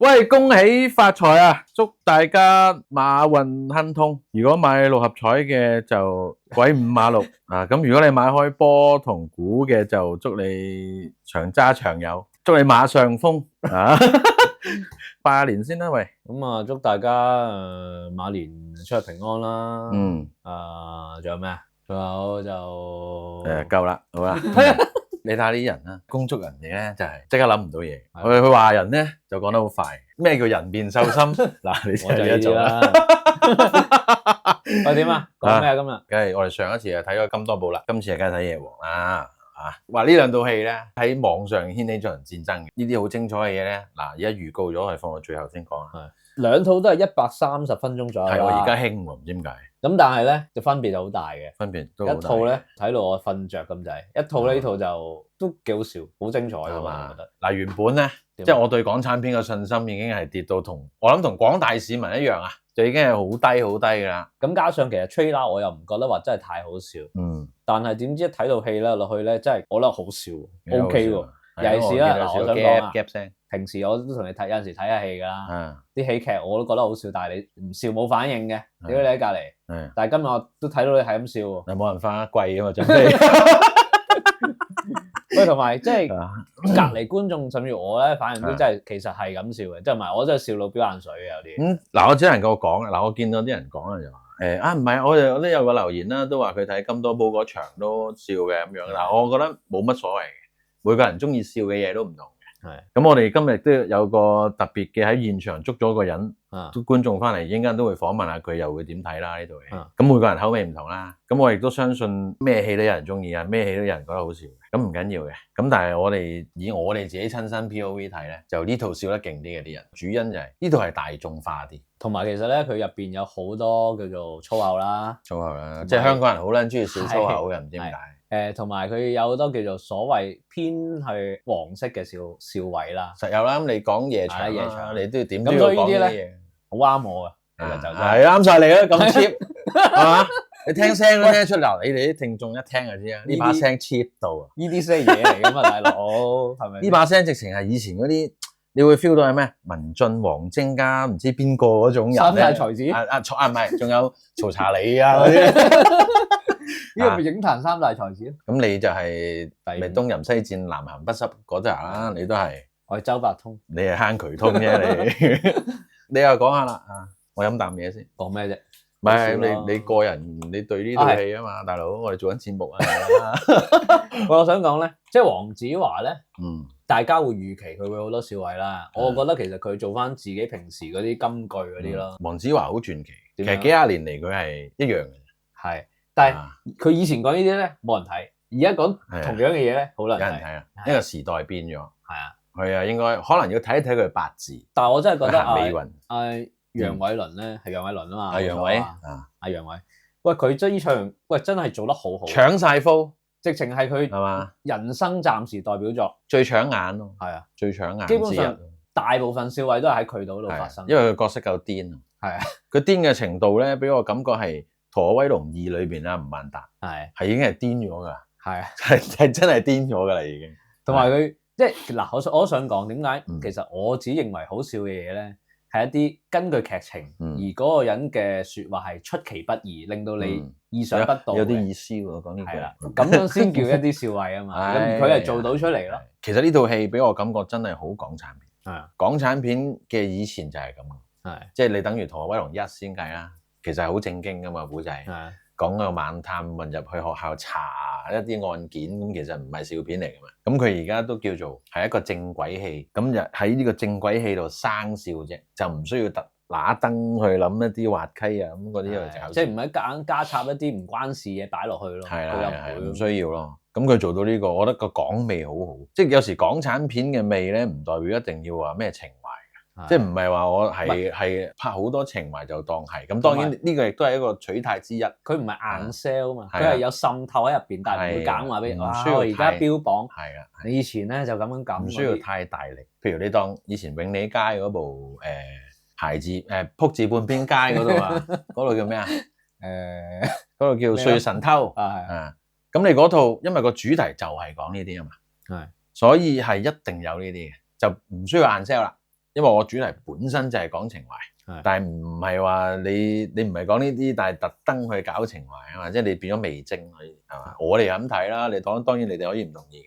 喂，恭喜發財啊！祝大家馬運亨通。如果買六合彩嘅就鬼五馬六啊！咁如果你買開波同股嘅就祝你長揸長有，祝你馬上瘋啊！拜下年先啦，喂。咁啊，祝大家馬年出入平安啦。仲有咩啊？仲有就夠啦，好啦。你睇下啲人啦，恭祝人哋咧就係即刻諗唔到嘢。佢話人咧就講得好快。咩叫人面獸心？嗱，你就係呢種啦。喂，點啊？講咩啊？今日梗係我哋上一次係睇咗咁多部啦，今次係梗係睇夜王啦。話呢兩套戲咧喺網上掀起咗場戰爭嘅，呢啲好精彩嘅嘢咧，嗱而家預告咗係放到最後先講啊。兩套都係130分鐘左右啦。係我而家興喎，唔知點解。咁但係咧就分別就好大嘅，分別都好大。一套咧睇到我瞓着咁滯，一套呢套就都幾好笑，好精彩㗎嘛，我覺得。嗱，原本咧即係我對港產片嘅信心已經係跌到我諗同廣大市民一樣啊，就已經係好低好低㗎啦。咁加上其實 trailer 我又唔覺得話真係太好笑，但係點知一睇到戲咧落去咧，真係我覺得好笑 ，OK 喎。尤其是啦，嗱，我想講啊，平時我都同你睇，有陣時睇下戲㗎啦，啲喜劇我都覺得好笑，但係你唔笑冇反應嘅，屌你喺隔離。但係今日我都睇到你係咁笑喎。冇辦法，貴啊嘛，準備。喂，同埋即係隔離觀眾甚至我咧，反而都真係其實係咁笑嘅，即係唔係我真係笑到飆眼水嘅有啲。嗱，我只能夠講啊，嗱，我見到啲人講啊就話唔係，我都有個留言啦，都話佢睇金多寶嗰場都笑嘅咁樣。嗱，我覺得冇乜所謂嘅，每個人中意笑嘅嘢都唔同。咁我哋今日都有個特別嘅喺現場捉咗個人，觀眾翻嚟，應該都會訪問下佢，又會點睇啦呢套戲。咁每個人口味唔同啦，咁我亦都相信咩戲都有人中意啊，咩戲都有人覺得好笑嘅，咁唔緊要嘅。咁但係我哋以我哋自己親身 POV 睇咧，就呢套笑得勁啲嘅啲人，主因就係呢套係大眾化啲，同埋其實咧佢入邊有好多叫做粗口啦，即係香港人好撚中意笑粗口嘅，唔知點解。同埋佢有好多叫做所謂偏去黃色嘅笑位啦，實有啦。咁你講夜場，你都要點都要講呢啲嘢，好啱我啊。係啱晒你啦，咁 cheap 係嘛？你聽聲都聽得出嚟，你哋啲聽眾一聽就知啊，呢把聲 cheap 到啊！呢啲先係嘢嚟噶嘛，大佬係咪？呢把聲直情係以前嗰啲，你會 feel 到係咩？文俊、王晶加唔知邊個嗰種人咧？三大才子唔係，仲有曹查理啊嗰啲。呢個咪影壇三大才子咯。咁你就係咪東淫西戰南鹹不濕嗰扎啦？你都係。我係周伯通。你係坑渠通啫你。你又講下啦我飲啖嘢先。講咩啫？唔係你個人，你對呢套戲啊嘛，大佬，我哋做緊節目啊。我想講咧，即係黃子華咧，大家會預期佢會好多笑位啦。我覺得其實佢做翻自己平時嗰啲金句嗰啲咯。黃子華好傳奇，其實幾廿年嚟佢係一樣嘅。係，但係佢以前講呢啲咧冇人睇，而家講同樣嘅嘢咧，好多人睇啊。因為時代變咗。係啊，應該可能要睇一睇佢八字。但係我真係覺得美雲楊偉倫咧係楊偉倫啊嘛，楊偉楊偉，喂佢真呢場真係做得好好，搶晒風，直情係佢係嘛人生暫時代表作，最搶眼咯，係啊，最搶眼，基本上大部分笑位都係喺佢度發生，因為佢角色夠癲，係啊，佢癲嘅程度咧，俾我感覺係《逃學威龍2》裏邊啊，吳孟達係已經係癲咗噶，係啊，係真係癲咗噶啦已經，同埋佢即係嗱，我都想講點解，其實我自己認為好笑嘅嘢咧。係一啲根據劇情，而嗰個人嘅説話係出其不意，令到你意想不到，有啲意思喎。講呢句係啦，咁樣先叫一啲笑位啊嘛。咁佢係做到出嚟咯。其實呢套戲俾我感覺真係好港產片。係港產片嘅以前就係咁，即係你等於《逃學威龍1》先計啦，其實係好正經噶嘛古仔，講個猛探混入去學校查一啲案件，咁其實唔係笑片嚟噶嘛。咁佢而家都叫做係一個正軌戲，咁就喺呢個正軌戲度生笑啫，就唔需要特拿燈去諗一啲滑稽啊咁嗰啲去搞。即係唔係夾硬加插一啲唔關事嘢擺落去咯。係啦，唔需要咯。咁佢做到呢個，我覺得個港味好好。即係有時港產片嘅味咧，唔代表一定要話咩情懷。即係唔係話我係拍好多情懷就當係咁，當然呢個亦都係一個取態之一。佢唔係硬 sell 嘛，佢係有滲透喺入邊，但係唔會揀話俾你。哇！我而家標榜係啊，你以前咧就咁，唔需要太大力。譬如你當以前永利街嗰部鞋字仆字半邊街嗰度啊，嗰度叫咩啊？嗰度叫歲月神偷啊。咁你嗰套因為個主題就係講呢啲啊嘛，所以係一定有呢啲嘅，就唔需要硬 sell 啦。因為我主題本身就係講情懷，但係唔係話你唔係講呢啲，但係特登去搞情懷啊嘛，即係你變咗味精係嘛？我哋咁睇啦，你當然你哋可以唔同意嘅。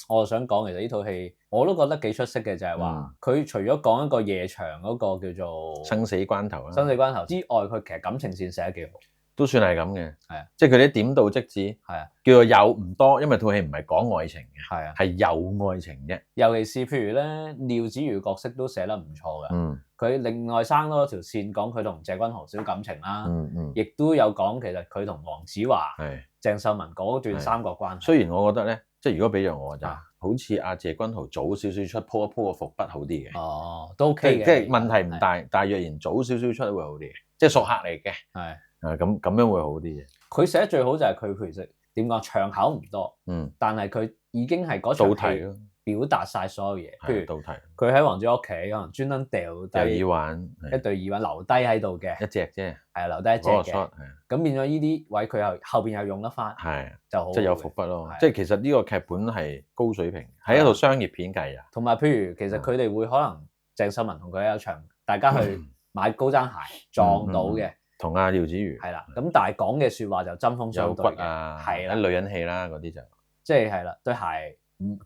我想講其實呢套戲我都覺得幾出色嘅，就係話佢除咗講一個夜場嗰個叫做生死關頭啦，生死關頭之外，佢其實感情線寫得幾好。都算係咁嘅，係啊，即係佢啲點到即止，係啊，叫做有唔多，因為套戲唔係講愛情嘅，係啊，係有愛情啫。尤其是譬如咧，廖子妤角色都寫得唔錯嘅，佢另外生多條線講佢同謝君豪少感情啦，亦都有講其實佢同黃子華、鄭秀文嗰段三角關係。雖然我覺得咧，即係如果俾咗我就好似阿謝君豪早少少出鋪一鋪個伏筆好啲嘅，哦，都 OK 嘅，即係問題唔大，但係若然早少少出會好啲嘅，即係熟客嚟嘅，係。咁樣會好啲嘅。佢寫得最好就係佢其實點講，場口唔多，但係佢已經係嗰場戲表達晒所有嘢。譬如佢喺黃子華屋企，可能專登掉低一對耳環留低喺度嘅，一隻啫，係留低一隻嘅。咁變咗呢啲位佢又後邊又用得翻，就好，即係有伏筆咯。即係其實呢個劇本係高水平，喺一套商業片計啊。同埋譬如其實佢哋會可能鄭秀文同佢有場，大家去買高踭鞋撞到嘅。同阿廖子妤係啦，咁但係講嘅説話就針鋒相對嘅，係啦，女人戲啦嗰啲就即係係啦，對鞋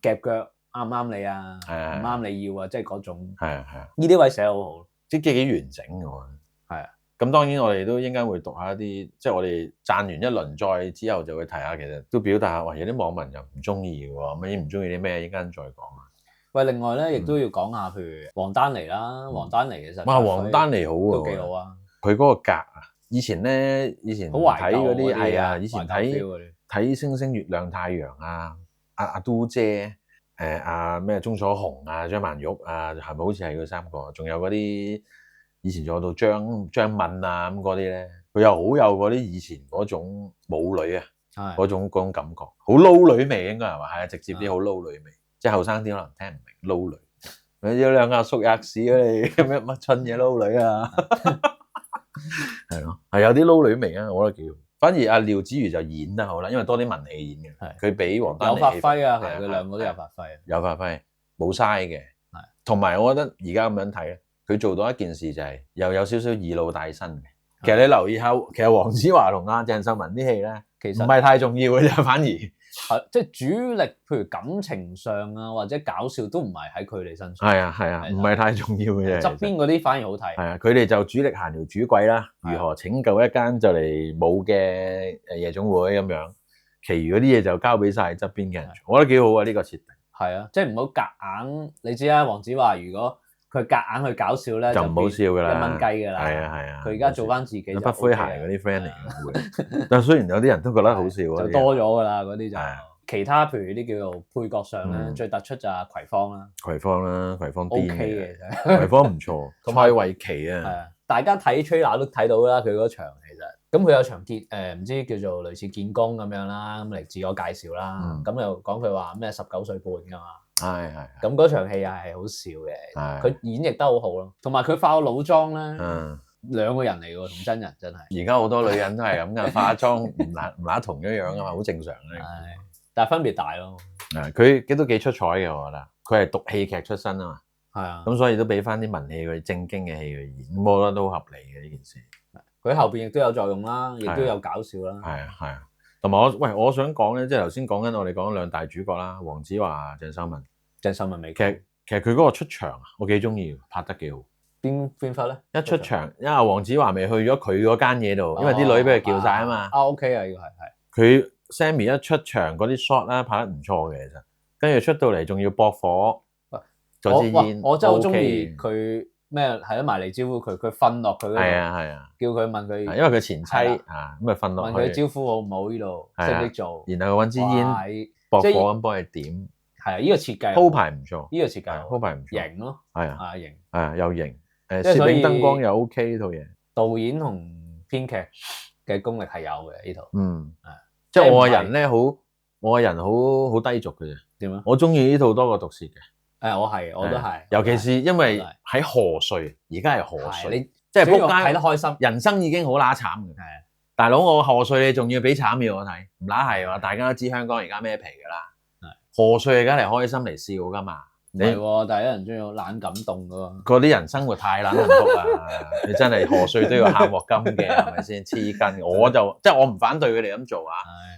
夾腳啱唔啱你啊？唔啱你要啊，即係嗰種係啊，呢啲位寫得好好，即係幾完整嘅喎。係啊，咁當然我哋都應該會讀下一啲，即係我哋讚完一輪再之後就會提下，其實都表達下，哇！有啲網民又唔中意嘅喎，咁唔中意啲咩？依家再講啊。喂，另外咧，亦都要講下，譬如王丹妮啦，王丹妮其實王丹妮好喎，都幾好啊。佢嗰個格啊，以前睇嗰啲係啊，以前睇星星、月亮、太陽啊，阿都姐，阿咩鐘楚紅啊、張曼玉啊，係咪好似係佢三個？仲有嗰啲以前仲有到張敏啊咁嗰啲咧，佢又好有嗰啲以前嗰種舞女啊，嗰種感覺，好撈女味應該係嘛？係啊，直接啲好撈女味，即係後生啲可能聽唔明撈女。有兩個阿叔吔屎啊你，乜春嘢撈女啊？係咯，係有啲撈女味啊，我覺得幾好。反而阿廖子妤就演得好啦，因為多啲文戲演嘅，佢比王丹妮有發揮啊，其實佢兩個都有發揮，有發揮，冇嘥嘅。係，同埋我覺得而家咁樣睇咧，佢做到一件事就係又有少少以老帶新嘅。其實你留意下，其實黃子華同阿鄭秀文啲戲咧，其實唔係太重要嘅啫，反而係即係主力，譬如感情上啊或者搞笑都唔係喺佢哋身上。係啊，唔係太重要嘅啫。側邊嗰啲反而好睇。係啊，佢哋就主力行條主軌啦，如何拯救一間就嚟冇嘅夜總會咁樣，其餘嗰啲嘢就交俾晒側邊嘅人。我覺得幾好啊呢個設定。係啊，即係唔好夾硬。你知啦，黃子華如果佢夾硬去搞笑咧，就唔好笑噶啦，一蚊雞噶啦。係啊。佢而家做翻自己就不詼諧嗰啲 friend 嚟嘅，但係雖然有啲人都覺得好笑啊，就多咗噶啦嗰啲就。其他譬如啲叫做配角上咧，最突出就係葵芳啦。葵芳癲嘅，葵芳唔錯，同埋維琪啊。係啊，大家睇 trailer 都睇到啦，佢嗰場其實咁佢有場唔知叫做類似見工咁樣啦，咁嚟自我介紹啦，咁又講佢話咩19歲半噶嘛。係。咁嗰場戲又係好笑嘅，佢演繹得好好咯，同埋佢化個老妝咧，兩個人嚟喎，同真人真係。而家好多女人都係咁噶，化妝唔乸同一樣噶嘛，好正常嘅。但係分別大咯。佢都幾出彩嘅，我覺得。佢係讀戲劇出身啊嘛。係啊。咁所以都俾翻啲文戲佢正經嘅戲佢演，咁我覺得都合理嘅呢件事。佢後邊亦都有作用啦，亦都有搞笑啦。係啊。同埋我想講咧，即係頭先講緊我哋講兩大主角啦，黃子華、鄭秀文。鄭秀文美劇其實佢嗰個出場啊，我幾中意，拍得幾好。邊忽咧？一出場，因為黃子華未去咗佢嗰間嘢度，因為啲女俾佢叫晒啊嘛。OK 啊，呢個係。佢 Sammy 一出場嗰啲 shot 咧拍得唔錯嘅，其實跟住出到嚟仲要駁火，做支煙。我真係好中意佢咩？係咯，埋嚟招呼佢，佢瞓落佢嗰度。係啊，叫佢問佢，因為佢前妻啊，咁咪瞓落去。問佢招呼好唔好呢度？識唔識做？然後佢揾支煙駁火咁幫佢點。係啊，呢個設計鋪排唔錯，呢個設計鋪排唔錯，型咯。係啊，型又型。攝影燈光又 OK 呢套嘢。導演同編劇嘅功力係有嘅呢套。即係我個人咧，我個人好低俗嘅啫。點啊？我中意呢套多過毒舌嘅。我都係。尤其是因為喺賀歲，而家係賀歲，即係仆街睇得開心。人生已經好乸慘嘅。係啊，大佬我賀歲你仲要俾慘嘢我睇，唔乸係話大家都知香港而家咩皮㗎啦。賀歲梗係開心嚟笑㗎嘛，唔係喎，但係有人中意懶感動噶喎。嗰啲人生活太懶幸福啦，你真係賀歲都要喊鑊金嘅，係咪先？黐筋，我就即係我唔反對佢哋咁做啊，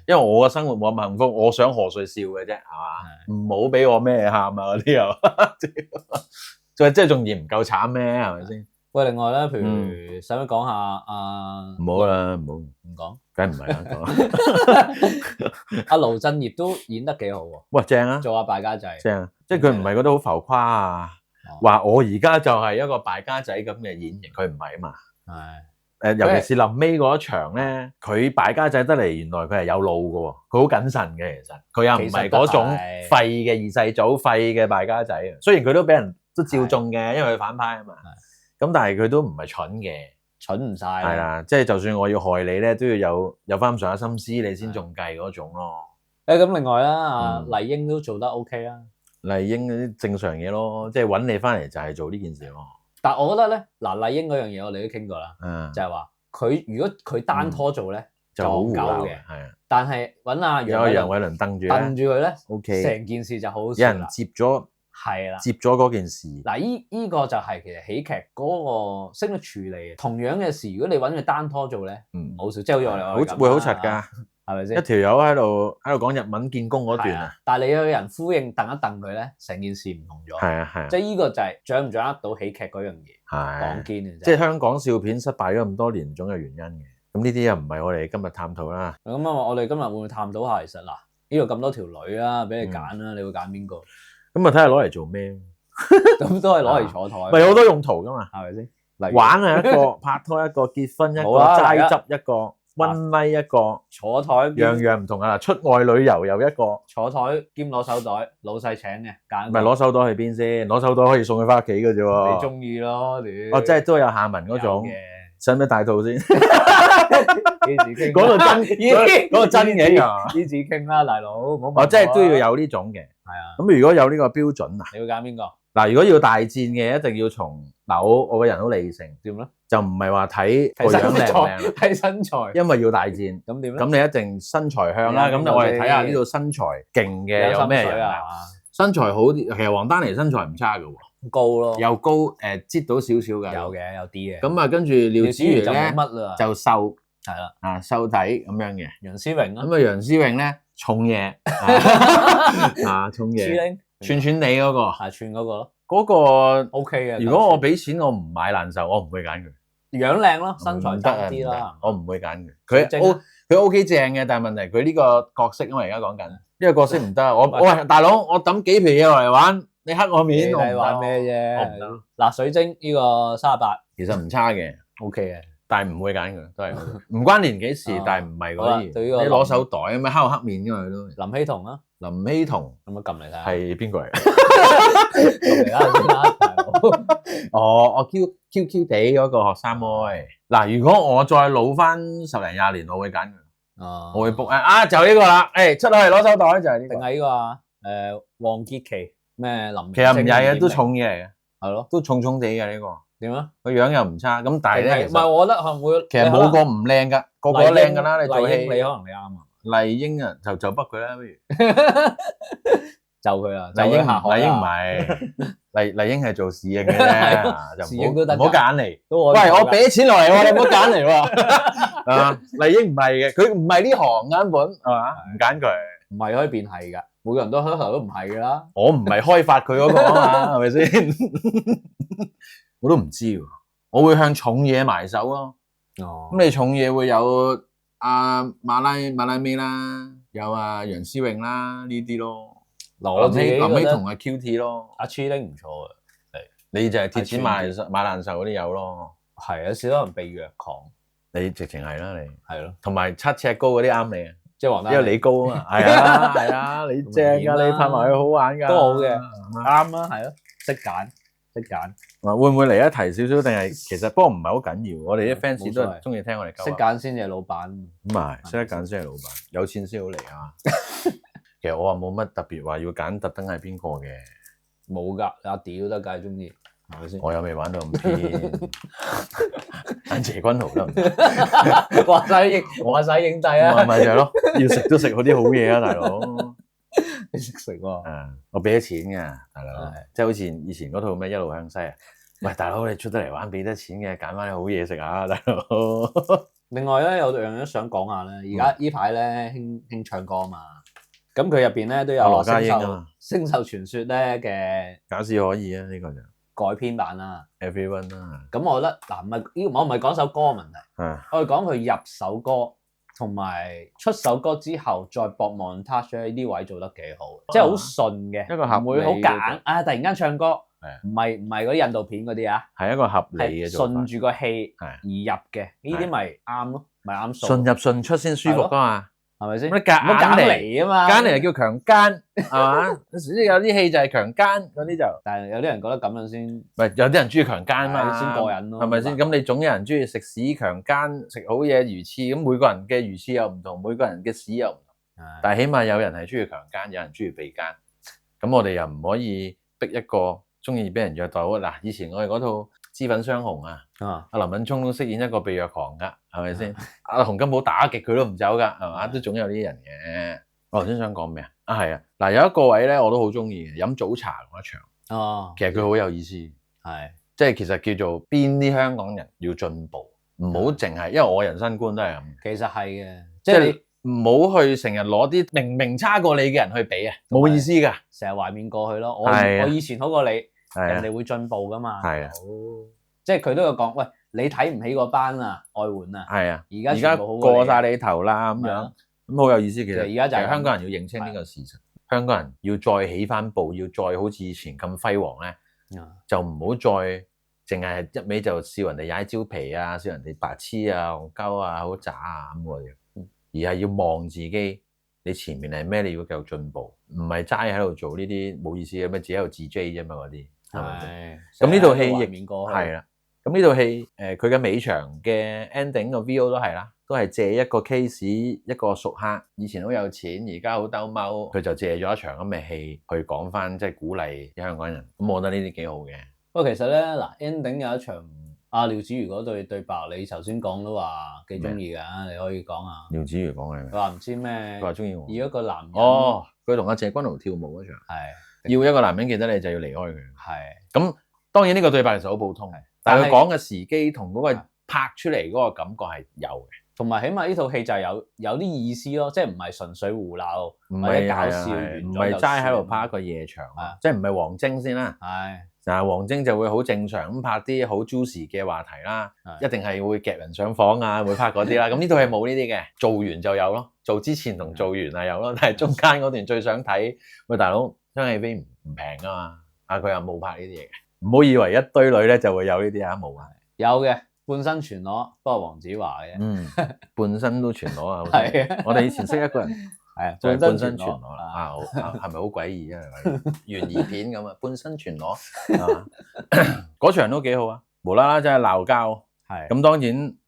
因為我嘅生活冇咁幸福，我想賀歲笑嘅啫，係嘛？唔好俾我咩喊啊嗰啲又，即係仲嫌唔夠慘咩？係咪先？喂，另外咧，譬如使唔使講下唔好啦，唔好唔講，梗唔係啦，講阿盧振業都演得幾好喎。喂，正啊，做下敗家仔，正啊，即係佢唔係覺得好浮誇啊，話我而家就係一個敗家仔咁嘅演繹，佢唔係啊嘛。係尤其是臨尾嗰一場咧，佢敗家仔得嚟，原來佢係有腦嘅喎，佢好謹慎嘅，其實佢又唔係嗰種廢嘅二世祖廢嘅敗家仔啊。雖然佢都俾人都照中嘅，因為佢反派啊嘛。咁但係佢都唔係蠢嘅，蠢唔晒。係啦，即係就算我要害你咧，都要有翻咁上下心思，你先中計嗰種咯。咁另外啦，麗英都做得 OK 啦。麗英嗰啲正常嘢咯，即係揾你翻嚟就係做呢件事咯。但係我覺得咧，嗱麗英嗰樣嘢我哋都傾過啦，就係話佢如果佢單拖做咧就好鳩嘅，係啊。但係揾阿楊偉倫瞪住佢咧 ，OK，成件事就好，有人接咗。係啦，接咗嗰件事。嗱，依個就係其實喜劇嗰個識得處理。同樣嘅事，如果你揾佢單拖做咧，好少，即係好似我哋咁，會好柒㗎，係咪先？一條友喺度講日文見工嗰段啊，但係你有人呼應瞪一瞪佢咧，成件事唔同咗。係啊係啊，即係依個就係掌唔掌握到喜劇嗰樣嘢。係講堅嘅，即係香港笑片失敗咗咁多年，總有原因嘅。咁呢啲又唔係我哋今日探討啦。咁啊，我哋今日會唔會探討下？其實嗱，呢度咁多條女啊，俾你揀啦，你會揀邊個？咁啊，睇下攞嚟做咩？咁都係攞嚟坐台，咪有好多用途噶嘛，係咪先？玩係一個，拍拖一個，結婚一個，齋汁一個，one night一個，坐台樣樣唔同啊！出外旅遊又一個，坐台兼攞手袋，老細請嘅，揀。唔係攞手袋去邊先？攞手袋可以送佢翻屋企嘅啫喎。你中意咯，你。哦，即係都有下文嗰種。使唔使帶套先？幾時傾？嗰個真，嗰個真嘅啊！幾時傾啦，大佬。我即係都要有呢種嘅。係啊。咁如果有呢個標準啊，你會揀邊個？嗱，如果要大戰嘅，一定要從嗱，我個人好理性，點咧？就唔係話睇個樣靚唔靚，睇身材。因為要大戰，咁點咧？咁你一定身材向啦。咁我哋睇下呢度身材勁嘅有咩人啊？身材好啲，其實王丹妮身材唔差㗎喎。高咯，又高，擠到少少嘅，有嘅，有啲嘅。咁啊，跟住廖子妤咧就瘦，係啦，啊瘦底咁樣嘅。楊思榮啦，咁啊楊思榮咧重嘢，啊重嘢，串串地嗰個，係串嗰個咯，嗰個 OK 嘅。如果我俾錢，我唔買難受，我唔會揀佢。樣靚咯，身材得啲啦，我唔會揀佢。佢 OK 正嘅，但係問題佢呢個角色，因為而家講緊呢個角色唔得。我喂大佬，我抌幾皮嘢落嚟玩。你黑我面，我玩咩啫？我唔得。嗱，水晶呢個38，其實唔差嘅 ，OK 嘅，但係唔會揀佢，都係唔關年紀事，但係唔係嗰啲。你攞手袋咁樣黑我黑面㗎嘛佢都。林希彤啊，林希彤，咁樣撳嚟睇下。係邊個嚟？撳嚟啦，哦，我 Q 地嗰個學生妹。嗱，如果我再老翻10零20年，我會揀佢。哦，我會 book 啊，就呢個啦。誒，出去攞手袋就係呢個。定係呢個啊？黃潔琪。咩林？其實唔係嘅，都重嘢嚟嘅，係咯，都重重地嘅呢個。點啊？個樣又唔差，咁但係咧，唔係我覺得可能會。其實冇個唔靚噶，個個都靚噶啦。你做戲，你可能你啱啊。麗英啊，就北佢啦，不如。就佢啦，麗英唔係，麗英係做侍應嘅啫，就唔好揀嚟。喂，我俾錢落嚟喎，你唔好揀嚟喎。啊，麗英唔係嘅，佢唔係呢行根本係嘛，唔揀佢。唔係可以變係噶。每個人都開頭都唔係噶啦，我唔係開發佢嗰個啊嘛，係咪先？我都唔知喎，我會向重嘢埋手咯。哦，咁你重嘢會有阿馬拉美啦，有阿楊思穎啦呢啲咯。林希同阿 QT 咯，阿 Chiling 唔錯嘅，係你就係貼錢買難受嗰啲有咯。係啊，少可能被虐狂，你直情係啦，你係咯，同埋7尺高嗰啲啱你啊。即係黃丹，因為你高啊嘛，係啊，你正噶，你拍埋佢好玩噶，都好嘅，啱啊，係咯，識揀。會唔會嚟一提少少？定係其實不過唔係好緊要，我哋啲 fans 都係中意聽我哋講。識揀先至係老闆，唔係識得揀先係老闆，有錢先好嚟啊！其實我話冇乜特別話要揀特登係邊個嘅，冇噶，阿 D 都得㗎，中意係咪先？我又未玩到咁偏，揀謝君豪得唔得？話晒影帝啊！咪就係咯，要食都食嗰啲好嘢啊，大佬。你識食喎？我俾咗錢㗎，大佬，即係好似以前嗰套咩一路向西啊。喂，大佬你出得嚟玩俾得錢嘅，揀翻啲好嘢食啊，大佬。另外咧有樣嘢想講下咧，而家呢排咧興唱歌啊嘛，咁佢入邊咧都有羅家英啊嘛，星獸傳說咧嘅假使可以啊，呢個就改編版啦 ，Everyone 啦。咁我覺得嗱，我唔係講首歌嘅問題，我係講佢入首歌同埋出首歌之後再播 montage 呢啲位做得幾好，即係好順嘅，一個合理唔會好夾硬啊！突然間唱歌。唔係嗰啲印度片嗰啲啊，係一個合理嘅做法，順住個戲而入嘅，呢啲咪啱咯，咪啱數。順入順出先舒服噶嘛，係咪先？乜夾硬嚟啊嘛，夾嚟就叫強姦，係嘛？有啲戲就係強姦嗰啲就，但係有啲人覺得咁樣先，唔係有啲人中意強姦嘛，先過癮咯，係咪先？咁你總有人中意食屎強姦，食好嘢魚翅，咁每個人嘅魚翅又唔同，每個人嘅屎又唔同，但係起碼有人係中意強姦，有人中意被姦，咁我哋又唔可以逼一個中意俾人虐待嗱，以前我哋嗰套《脂粉雙雄》啊，阿林敏聰都飾演一個被虐狂噶，係咪先？阿洪金寶打極佢都唔走噶，係嘛？都總有呢啲人嘅。我頭先想講咩啊？係啊，嗱有一個位咧，我都好中意嘅，飲早茶嗰一場。其實佢好有意思，係即係其實叫做邊啲香港人要進步，唔好淨係，因為我人生觀都係咁。其實係嘅，即係你唔好去成日攞啲明明差過你嘅人去比啊，冇意思㗎。成日懷緬過去咯，我以前好過你。人哋會進步噶嘛？係啊，即係佢都有講，喂，你睇唔起嗰班啊，外援啊，係啊，而家過晒你頭啦咁樣，咁好有意思。其實而家就係香港人要認清呢個事實，香港人要再起翻步，要再好似以前咁輝煌咧，就唔好再淨係一味就笑人哋踩蕉皮啊，笑人哋白痴啊、戇鳩啊、好渣啊咁嘅樣，而係要望自己。你前面係咩？你要繼續進步，唔係齋喺度做呢啲冇意思嘅咩，自己喺度自 J 啫嘛嗰啲，係咪先？咁呢套戲亦係啦。咁呢套戲佢嘅尾場嘅 ending 個 VO 都係啦，都係借一個 case， 一個熟客，以前好有錢，而家好兜踎，佢就借咗一場咁嘅戲去講翻，即係鼓勵香港人。咁我覺得呢啲幾好嘅。不過其實咧，嗱 ending 有一場。廖子瑜嗰對白，你頭先講都話幾中意㗎，你可以講下。廖子瑜講嘅咩？佢話唔知咩？佢話中意我。要一個男人。佢同阿謝君豪跳舞嗰場。係。要一個男人記得你就要離開佢。係。咁當然呢個對白其實好普通，但係佢講嘅時機同嗰個拍出嚟嗰個感覺係有嘅。同埋起碼呢套戲就係有啲意思咯，即係唔係純粹胡鬧或者搞笑完咗就算。唔係齋喺度拍一個夜場，即係唔係王晶先啦。係。嗱，王晶就會好正常咁拍啲好 juicy 嘅話題啦，一定係會夾人上房啊，會拍嗰啲啦。咁呢套係冇呢啲嘅，做完就有咯，做之前同做完啊有咯，但係中間嗰段最想睇，喂大佬，張戲飛唔平啊嘛，佢又冇拍呢啲嘢嘅，唔好以為一堆女咧就會有呢啲啊，冇啊，有嘅半身全裸，不過黃子華嘅，半身都全裸啊，係啊，我哋以前識一個人。係就係半身全裸啦，係咪好詭異啊？懸疑片咁啊，半身全裸，嗰場都幾好啊！無啦啦真係鬧交，係咁當然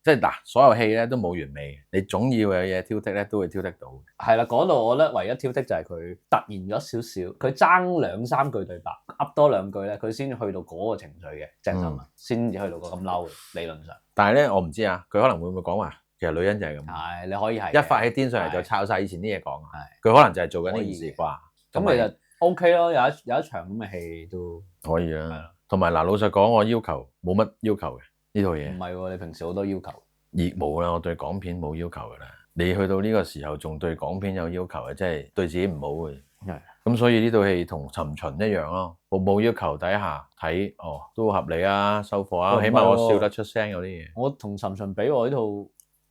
即係嗱，所有戲咧都冇完美嘅，你總要有嘢挑剔咧，都會挑剔到。係啦，嗰度我覺得唯一挑剔就係佢突然咗少少，佢爭2-3句對白，噏多2句咧，佢先去到嗰個情緒嘅鄭秀文，先至去到個咁嬲理論上。但係咧，我唔知啊，佢可能會唔會講話？其實女人就係咁，係你可以係一發起癲上嚟就抄晒以前啲嘢講，佢可能就係做緊呢件事啩。咁其實 OK 咯，有一場咁嘅戲都可以啊。同埋嗱，老實講，我要求冇乜要求嘅呢套嘢。唔係喎，你平時好多要求。冇啦，我對港片冇要求噶啦。你去到呢個時候仲對港片有要求嘅，即係對自己唔好嘅。係。咁所以呢套戲同尋秦一樣咯，冇要求底下睇，都合理啊，收貨啊，起碼我笑得出聲嗰啲嘢。我同尋秦比我呢套。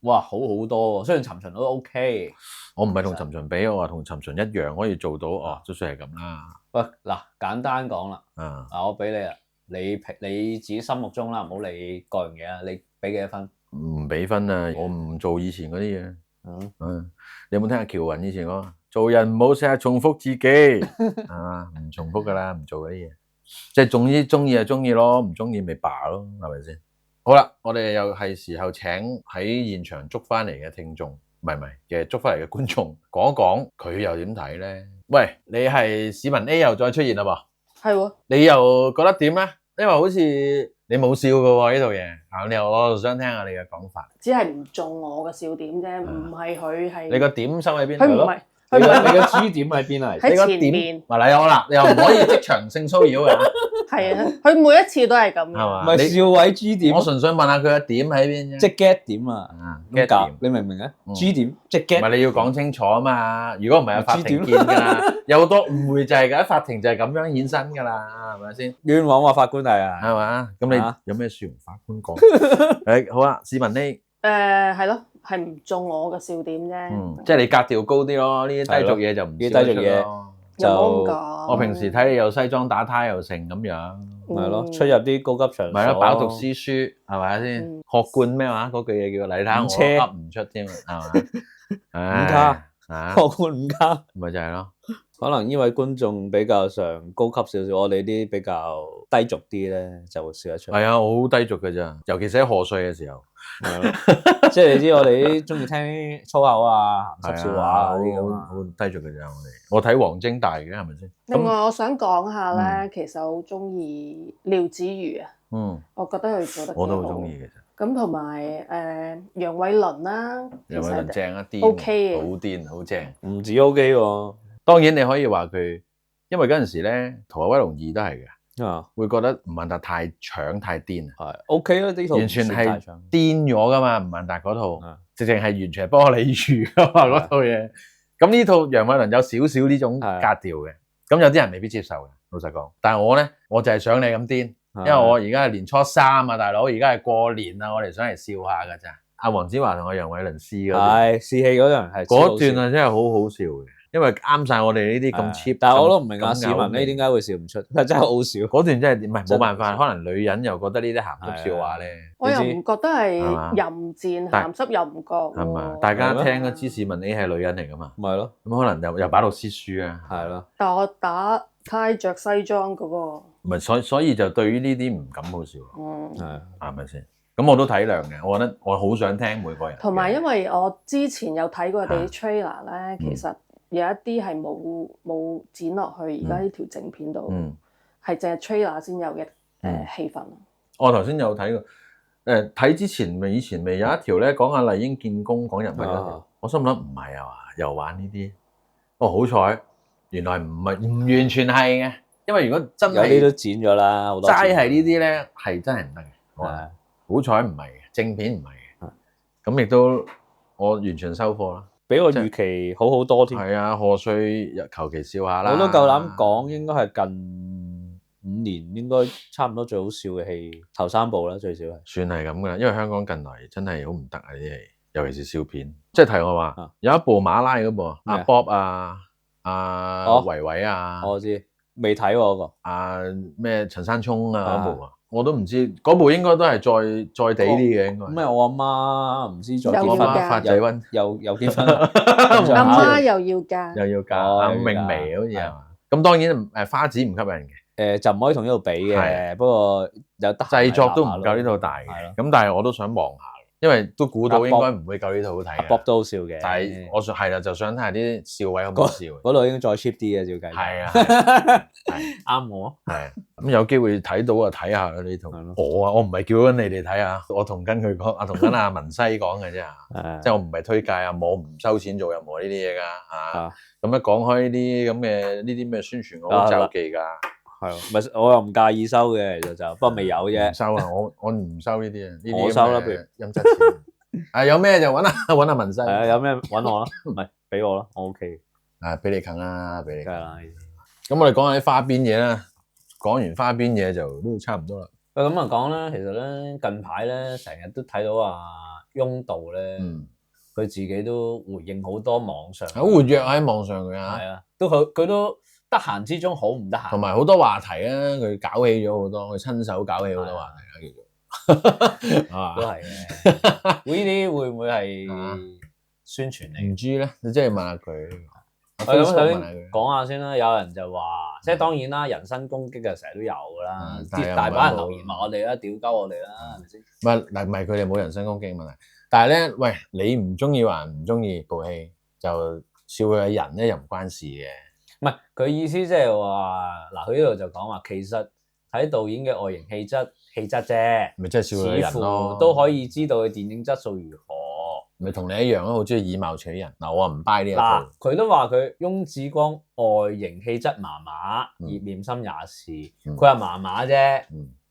哇，好好多喎！雖然尋秦都 OK，我唔係同尋秦比，我話同尋秦一樣可以做到，都算係咁啦。喂，嗱，簡單講啦，我俾你啦，你自己心目中啦，唔好理各樣嘢啦，你俾幾多分？唔俾分啊！我唔做以前嗰啲嘢。你有冇聽阿喬雲以前講？做人唔好成日重複自己，唔重複噶啦，唔做嗰啲嘢。即係總之中意就中意咯，唔中意咪罷咯，係咪先？好啦，我哋又係時候請喺現場捉翻嚟嘅聽眾，唔係嘅捉翻嚟嘅觀眾講一講佢又點睇咧？喂，你係市民 A 又再出現啦噃？係喎。你又覺得點咧？因為好似你冇笑㗎喎呢套嘢，我想聽下你嘅講法。只係唔中我嘅笑點啫，唔係佢係。你個點收喺邊度？佢唔係你嘅 G 點喺邊啊？喺前面。嗱，你好啦，你又唔可以即場性騷擾嘅。係啊，佢每一次都係咁嘅。係嘛？唔係笑位 G 點。我純粹問下佢嘅點喺邊啫。即 get 點啊，get 點，你明唔明啊？G 點即 get。唔係你要講清楚啊嘛！如果唔係，法庭見㗎啦，有好多誤會就係㗎，法庭就係咁樣衍生㗎啦，係咪先？冤枉話法官係啊，係嘛？咁你有咩説同法官講？誒好啊，市民呢？係咯，係唔中我嘅笑點啫。即係你格調高啲咯，呢啲低俗嘢就唔笑得出咯。就咁講。我平時睇你又西裝打呔又成咁樣，係咯，出入啲高級場所。咪咯，飽讀詩書係咪先？學貫咩話？嗰句嘢叫你睇下我噏唔出添啊，係嘛？五卡學貫五卡，咪就係咯。可能呢位觀眾比較上高級少少，我哋啲比較低俗啲咧，就會笑得出。係啊，我好低俗嘅咋，尤其是喺賀歲嘅時候。即係你知我哋啲中意聽啲粗口啊、鹹濕笑話啊啲咁啊，好低俗嘅咋我睇黃晶大嘅係咪先？另外我想講下咧，其實我好中意廖子瑜啊。我覺得佢做得幾好。我都好中意嘅啫。咁同埋楊偉倫啦，楊偉倫正一啲 OK 嘅，好癲好正。唔止 OK 喎。當然你可以話佢，因為嗰陣時咧《逃學威龍2》都係嘅。會覺得吳孟達太搶太癲係 OK 啦，呢套完全係癲咗噶嘛，吳孟達嗰套，直情係完全係玻璃魚噶嘛嗰套嘢。咁呢套楊偉倫有少少呢種格調嘅，咁有啲人未必接受嘅，老實講。但係我咧，我就係想你咁癲，因為我而家係年初3啊，大佬，而家係過年啊，我哋想嚟笑下噶咋。阿黃子華同阿楊偉倫試嗰段，試戲嗰段係嗰段啊，真係好好笑嘅。因為啱晒我哋呢啲咁 cheap，但係我都唔明啊，市民呢點解會笑唔出？真係好笑，嗰段真係唔係冇辦法，可能女人又覺得呢啲鹹濕笑話咧，我又唔覺得係淫賤鹹濕又唔覺，係嘛？大家聽都知市民你係女人嚟噶嘛？咪咯，咁可能又飽讀詩書啊，係咯。但我打呔着西裝嗰個，唔係所以就對於呢啲唔敢好笑，係咪先？咁我都體諒嘅，我覺得我好想聽每個人。同埋因為我之前有睇過啲 trailer 咧，其實。有一啲係冇剪落去而家呢條正片度，係淨係 trailer 先有嘅戲份。我頭先有睇過，睇之前以前未有一條咧講阿麗英見工講人物嗰條，我心諗唔係啊嘛，又玩呢啲。好彩，原來唔完全係嘅，因為如果真係有啲都剪咗啦，好多齋係呢啲咧係真係唔得嘅。好彩唔係嘅，正片唔係嘅，咁亦都我完全收貨啦。比我預期好好多添。係啊，賀歲求其笑下啦。我都夠膽講，應該係近5年應該差唔多最好笑嘅戲，頭3部啦，最少係。算係咁噶啦，因為香港近來真係好唔得啊啲戲，尤其是笑片。即係提我話，有一部馬拉嗰部阿 Bob 啊、阿維維啊，我知未睇喎嗰個。咩陳山聰啊嗰部啊。我都唔知嗰部應該都係再地啲嘅應該。咩？我阿媽唔知再結婚，發仔溫又結婚，阿媽又要嫁，阿詠薇好似係嘛？咁當然花子唔吸引嘅，就唔可以同呢度比嘅。不過有得製作都唔夠呢套大嘅，咁但係我都想望下。因為都估到應該唔會夠呢套好睇嘅。Bob 都好笑嘅，但係我係啦，就想睇下啲笑位好唔好笑。嗰度應該再 cheap 啲嘅，照計。係啊，啱我。係咁有機會睇到啊，睇下呢套。我唔係叫緊你哋睇啊，我同跟佢講，同跟阿文西講嘅啫。即係我唔係推介啊，我唔收錢做任何呢啲嘢㗎。咁一講開呢啲咁嘅呢啲咩宣傳，我好就忌㗎。係，咪我又唔介意收嘅，其實就不過未有啫。收啊，我唔收呢啲啊，呢啲我收啦，譬如陰質錢。有咩就揾阿文西。有咩揾我啦，唔係俾我啦，我 OK。俾你啃啦，俾你。梗係啦。咁我哋講下啲花邊嘢啦，講完花邊嘢就都差唔多啦。咁啊講啦，其實咧近排咧成日都睇到翁導咧，佢自己都回應好多網上。好活躍喺網上㗎。係啊，佢都。得閒之中好唔得閒，同埋好多話題啊！佢搞起咗好多，佢親手搞起好多話題啦，叫做都係嘅。呢啲會唔會係宣傳嚟？唔知咧，你真係問下佢。我咁想講下先啦。有人就話，即係當然啦，人身攻擊就成日都有㗎啦。大把人留言話我哋啦，屌鳩我哋啦，係咪先？唔係佢哋冇人身攻擊問題，但係咧，喂，你唔中意話唔中意部戲，就笑佢嘅人咧又唔關事嘅。唔係佢意思，即係話嗱，佢呢度就講話，其實睇導演嘅外形氣質啫，咪即係笑佢人咯，似乎都可以知道佢電影質素如何。咪同你一樣咯，好中意以貌取人。嗱，我唔 buy 呢一套。佢都話佢翁子光外形氣質麻麻，葉念琛也是。佢話麻麻啫，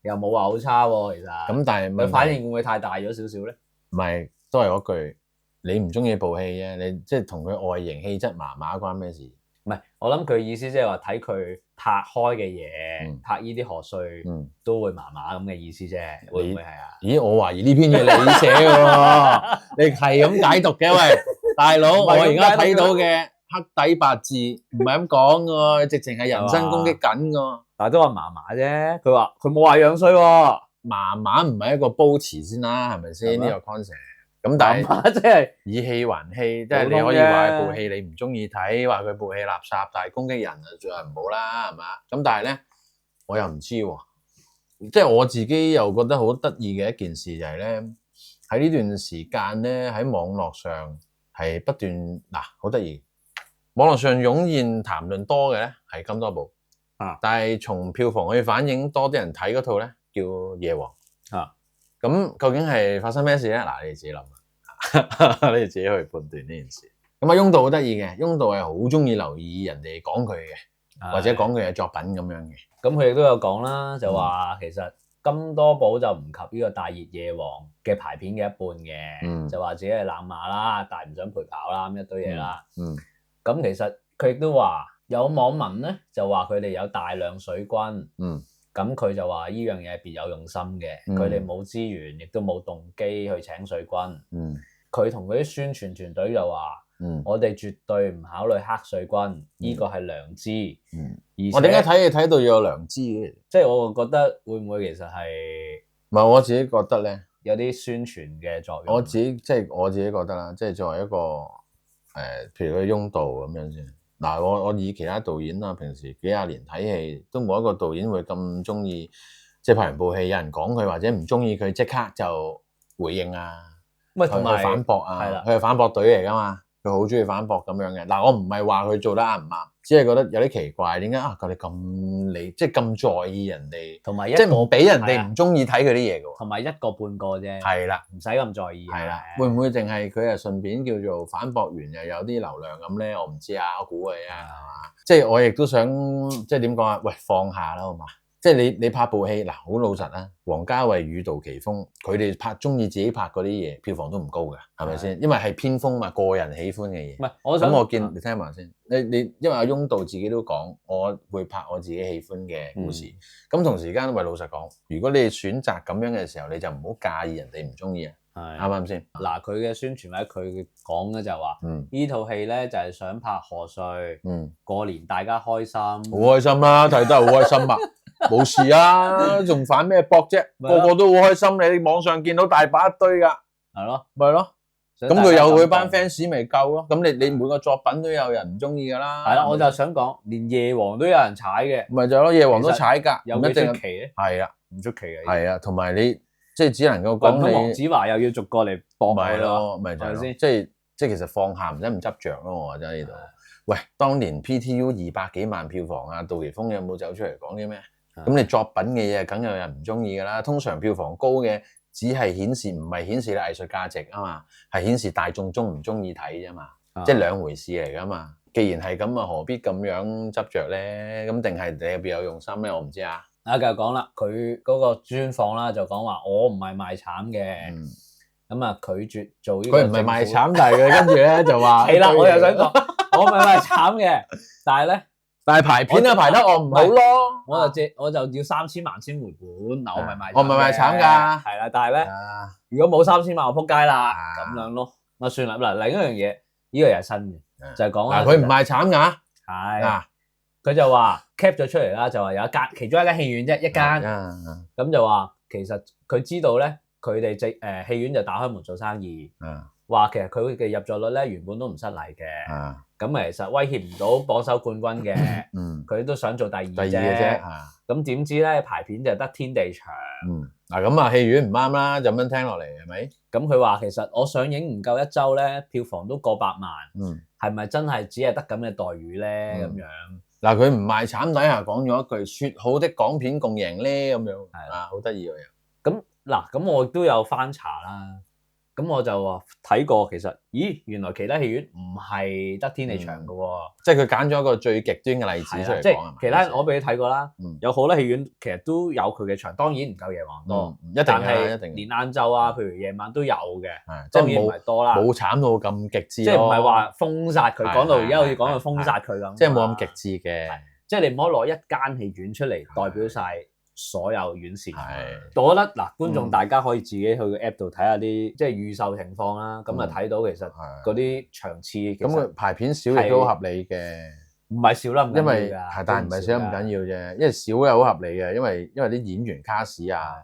又冇話好差喎。其實咁但係佢反應會唔會太大咗少少咧？唔係，都係嗰句，你唔中意部戲啫，你即係同佢外形氣質麻麻關咩事？唔係，我諗佢意思即係話睇佢拍開嘅嘢，拍呢啲賀歲都會麻麻咁嘅意思啫，會唔會係啊？咦，我懷疑呢篇嘢你寫嘅喎，你係咁解讀嘅喂，大佬，我而家睇到嘅黑底白字唔係咁講嘅喎，直情係人身攻擊緊嘅。但係都話麻麻啫，佢話佢冇話樣衰喎，麻麻唔係一個褒詞先啦，係咪先呢個 concept？咁但係即係以戲還戲，即係你可以話部戲你唔中意睇，話佢部戲垃圾，但係攻擊人啊，最係唔好啦，係嘛？咁但係咧，我又唔知喎，即係我自己又覺得好得意嘅一件事就係咧，喺呢段時間咧喺網絡上係不斷嗱好得意，網絡上湧現談論多嘅咧係金多寶啊，但係從票房去反映多啲人睇嗰套咧叫夜王啊。咁究竟係發生咩事咧？嗱，你哋自己諗，你哋自己去判斷呢件事。咁啊，翁導好得意嘅，翁導係好中意留意人哋講佢嘅，或者講佢嘅作品咁樣嘅。咁佢亦都有講啦，就話其實金多寶就唔及呢個大熱夜王嘅排片嘅一半嘅，就話自己係冷馬啦，但係唔想陪跑啦，咁一堆嘢啦。咁其實佢亦都話有網民咧就話佢哋有大量水軍。咁佢就話呢樣嘢係別有用心嘅，佢哋冇資源，亦都冇動機去請水軍。佢同佢啲宣傳團隊就話：我哋絕對唔考慮黑水軍，呢個係良知。我點解睇嘢睇到要有良知嘅？即係我覺得會唔會其實係唔係我自己覺得咧，有啲宣傳嘅作用。我自己覺得啦，即係作為一個譬如佢翁導咁樣先。嗱，我以其他導演啦，平時幾廿年睇戲都冇一個導演會咁中意，即係拍完部戲有人講佢或者唔中意佢，即刻就回應啊，同埋反駁啊，佢係反駁隊嚟㗎嘛，佢好中意反駁咁樣嘅。嗱，我唔係話佢做得啱唔啱，只係覺得有啲奇怪，點解啊？佢哋咁即係咁在意人哋，同埋即係唔俾人哋唔中意睇佢啲嘢嘅喎，同埋一個半個啫，係啦，唔使咁在意。係啦，會唔會淨係佢係順便叫做反駁完又有啲流量咁咧？我唔知啊，我估佢啊，係嘛？即係我亦都想即係點講啊？喂，放下啦，好嘛？即係你拍部戲嗱，好老實啦，王家衛、宇杜琪峰佢哋拍中意自己拍嗰啲嘢，票房都唔高嘅，係咪先？因為係偏鋒嘛，個人喜歡嘅嘢。唔係，咁我見你聽埋先。你因為阿翁導自己都講，我會拍我自己喜歡嘅故事。咁同時間，喂，老實講，如果你選擇咁樣嘅時候，你就唔好介意人哋唔中意啊。啱唔啱先？嗱，佢嘅宣傳或者佢講嘅就話，呢套戲咧就係想拍賀歲，過年大家開心，好開心啦，睇得好開心啊！冇事啊，仲反咩駁啫？個個都好開心，你網上見到大把一堆噶，係咯，咪係咯。咁佢有佢班 fans 咪夠咯。咁你每個作品都有人唔中意噶啦。係啦，我就想講，連夜王都有人踩嘅，咪就係咯，夜王都踩噶，有幾出奇咧？係啊，唔出奇嘅。係啊，同埋你即係只能夠講你黃子華又要逐個嚟駁咪咯，咪就係先。即係其實放下唔使咁執着咯，我覺得呢度。喂，當年 PTU 200幾萬票房啊，杜琪峰有冇走出嚟講啲咩？咁你作品嘅嘢梗有人唔中意㗎啦。通常票房高嘅只係顯示唔係顯示你藝術價值啊嘛，係顯示大眾中唔中意睇啫嘛，即係兩回事嚟㗎嘛。既然係咁啊，何必咁樣執着咧？咁定係你別有用心咧？我唔知啊。繼續講啦，佢嗰個專訪啦就講話我唔係賣慘嘅，咁啊拒絕做呢個。佢唔係賣慘，但係佢跟住咧就話係啦，我又想講我唔係賣慘嘅，但係排片啊排得我唔好咯，我就要3000萬先回本。嗱，我唔係賣慘㗎，係啦，但係咧如果冇3000萬我撲街啦，咁樣咯。咁算啦。嗱，另一樣嘢呢個又係新嘅，就係講嗱，佢唔賣慘㗎，係佢就話 cap 咗出嚟啦，就話有其中一間戲院啫，一間咁就話其實佢知道咧，佢哋戲院就打開門做生意，話其實佢嘅入座率咧原本都唔失禮嘅，咁其實威脅唔到榜首冠軍嘅，佢都想做第二嘅啫，咁點知咧排片就得天地長，嗱咁啊戲院唔啱啦，就咁樣聽落嚟係咪？咁佢話其實我上映唔夠1週咧，票房都過百萬，係咪真係只係得咁嘅待遇咧？咁樣。嗱，佢唔賣慘底下講咗一句說好的港片共贏咧，咁樣係啊，好得意喎又。咁嗱，咁我都有翻查啦。咁我就話睇過，其實咦原來其他戲院唔係得天地場嘅喎，即係佢揀咗一個最極端嘅例子出嚟講。即係其他我俾你睇過啦，有好多戲院其實都有佢嘅場，當然唔夠夜王多，一定係一定。連晏晝啊，譬如夜晚都有嘅，當然唔係多啦，冇慘到咁極致，即係唔係話封殺佢，講到而家好似講到封殺佢咁，即係冇咁極致嘅，即係你唔好攞一間戲院出嚟代表晒所有院線。我覺得嗱，觀眾大家可以自己去個 app 度睇下啲即係預售情況啦，咁啊睇到其實嗰啲場次咁佢排片少亦都好合理嘅，唔係少得唔緊要㗎，因為但係唔係少得唔緊要啫，因為少又好合理嘅，因為啲演員卡士啊，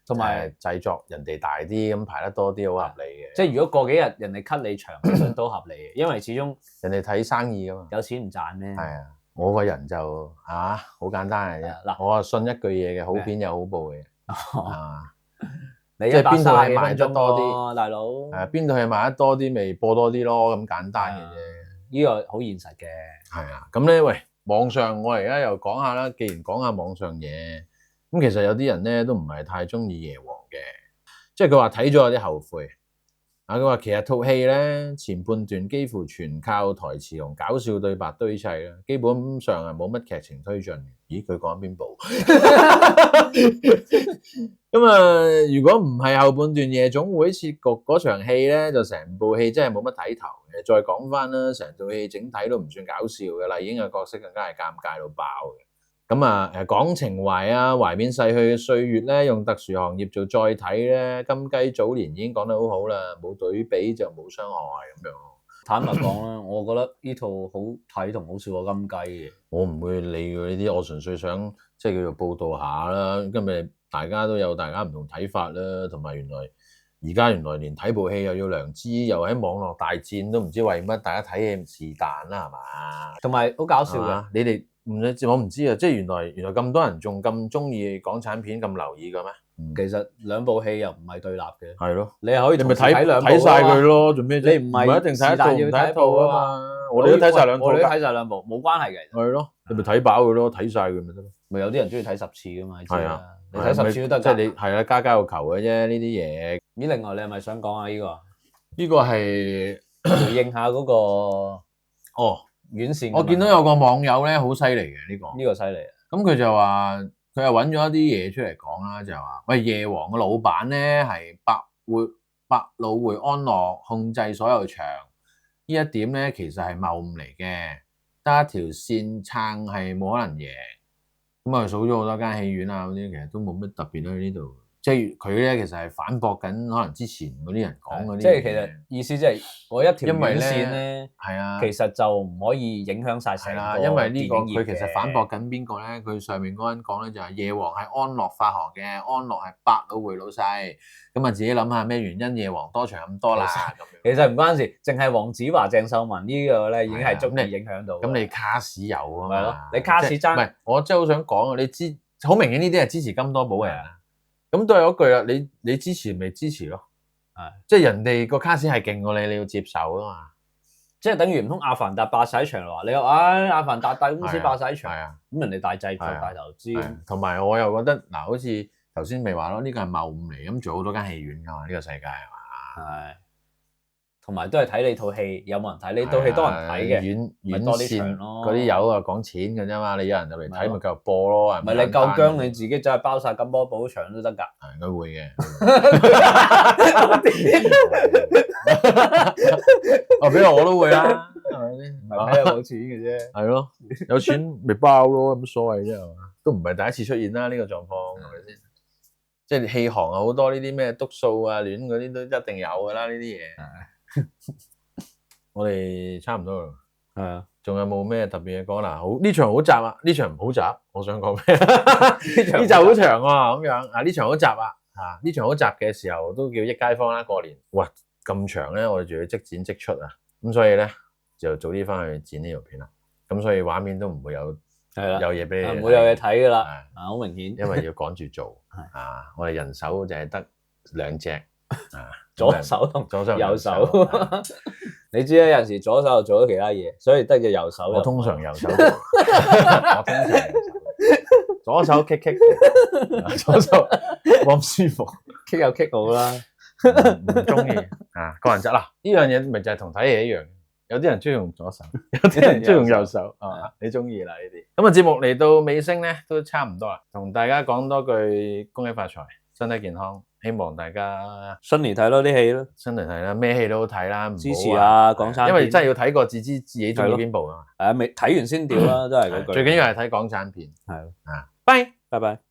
同埋製作人哋大啲，咁排得多啲好合理嘅。即係如果過幾日人哋 cut 你場，其實都合理嘅，因為始終人哋睇生意㗎嘛，有錢唔賺咩？係啊。我個人就好簡單嘅啫，嗱，我信一句嘢嘅，好片有好報嘅，你即係邊套戲賣得多啲，大佬，邊套戲賣得多啲，咪播多啲咯，咁簡單嘅啫。呢個好現實嘅。係啊，咁咧，喂，網上我而家又講下啦，既然講下網上嘢，咁其實有啲人咧都唔係太中意夜王嘅，即係佢話睇咗有啲後悔。佢話其實套戲咧前半段幾乎全靠台詞同搞笑對白堆砌啦，基本上係冇乜劇情推進。咦？佢講邊部？咁如果唔係後半段夜總會設局嗰場戲咧，就成部戲真係冇乜睇頭嘅。再講翻啦，成套戲整體都唔算搞笑嘅，麗英嘅角色更加係尷尬到爆嘅。咁講情懷啊，懷緬逝去嘅歲月咧，用特殊行業做載體咧，金雞早年已經講得好好啦，冇對比就冇傷害咁樣。坦白講啦，我覺得呢套好睇同好笑過金雞嘅。我唔會理佢呢啲，我純粹想即係叫做報導下啦。今日大家都有大家唔同睇法啦，同埋原來連睇部戲又要良知，又喺網絡大戰都唔知為乜，大家睇戲是但啦，係嘛？同埋好搞笑嘅，你哋。我唔知啊，即係原來咁多人仲咁中意港產片，咁留意嘅咩？其實兩部戲又唔係對立嘅。係咯，你可以咪睇晒佢咯，做咩啫？你唔係一定睇一套啊嘛。我哋都睇晒兩套，我哋都睇晒兩部，冇關係嘅。係咯，你咪睇飽佢咯，睇晒佢咪得咯。咪有啲人中意睇10次噶嘛？係啊，你睇10次都得。即係你係啦，家家有求嘅啫，呢啲嘢。咦？另外你係咪想講下呢個？呢個係回應下嗰個院線。我見到有個網友咧，好犀利嘅呢個犀利啊！咁佢就話，佢又揾咗一啲嘢出嚟講啦，就話喂，夜王嘅老闆咧係百老匯安樂控制所有場，呢一點咧其實係謬誤嚟嘅，得一條線撐係冇可能贏。咁數咗好多間戲院啊嗰啲，其實都冇乜特別喺呢度。即係佢咧，其實係反駁緊可能之前嗰啲人講嗰啲。即係其實意思即係嗰一條院線咧，係啊，其實就唔可以影響晒成個電影業嘅。因為呢個佢其實反駁緊邊個咧？佢上面嗰人講咧就係夜王係安樂發行嘅，安樂係百老匯老細。咁啊自己諗下咩原因夜王多場咁多啦？其實唔關事，淨係黃子華、鄭秀文呢個咧已經係足以影響到。咁你卡士有啊嘛？你卡士爭唔係？我真係好想講啊！你知好明顯呢啲係支持金多寶嘅人啊！咁都係嗰句啦，你支持咪支持咯，即係人哋個卡士係勁過你，你要接受啊嘛，即係等於唔通阿凡達霸晒場話，你話阿凡達大公司霸晒場，咁人哋大製作大投資，同埋我又覺得嗱，好似頭先咪話咯，呢個係謬誤嚟，咁做好多間戲院噶嘛，呢個世界係嘛，係，同埋都係睇你套戲有冇人睇，你套戲多人睇嘅，院線嗰啲友啊講錢嘅啫嘛，你有人入嚟睇咪繼續播咯，係咪？你夠姜你自己走去包晒金波寶場都得㗎，係應該會嘅。俾我都會啦，係咪先？唔係睇有冇錢嘅啫，係咯，有錢咪包咯，有乜所謂啫係嘛？都唔係第一次出現啦呢個狀況，係咪先？即係戲行啊好多呢啲咩篤數啊亂嗰啲都一定有㗎啦呢啲嘢。我哋差唔多啦，係啊，仲有冇咩特別嘢講嗱？好呢場好雜啊，呢場唔好雜，我想講咩？呢集好長啊，咁樣啊呢場好雜啊，呢場好雜嘅時候都叫益街坊啦，過年哇咁長咧，我哋仲要即剪即出啊，咁所以咧就早啲翻去剪呢條片啦，咁所以畫面都唔會有有嘢俾你，唔會有嘢睇噶啦，好明顯，因為要趕住做我哋人手就係得2隻。左手同右手，你知啦，有陣時左手又做咗其他嘢，所以得隻右手。我通常右手，我通常左手 kick， 左手冇咁舒服，kick 又 kick 好啦。唔中意啊，個人質啦，呢樣嘢咪就係同睇戲一樣，有啲人中意用左手，有啲人中意用右手啊，你中意啦呢啲。咁啊，節目嚟到尾聲咧，都差唔多啦，同大家講多句恭喜發財，身體健康，希望大家新年睇多啲戲咯，新年睇啦，咩戲都好睇啦，支持下港產片，因為真係要睇過至知自己中意邊部啊。未睇完先屌啦，都係嗰句。最緊要係睇港產片。係咯，拜拜。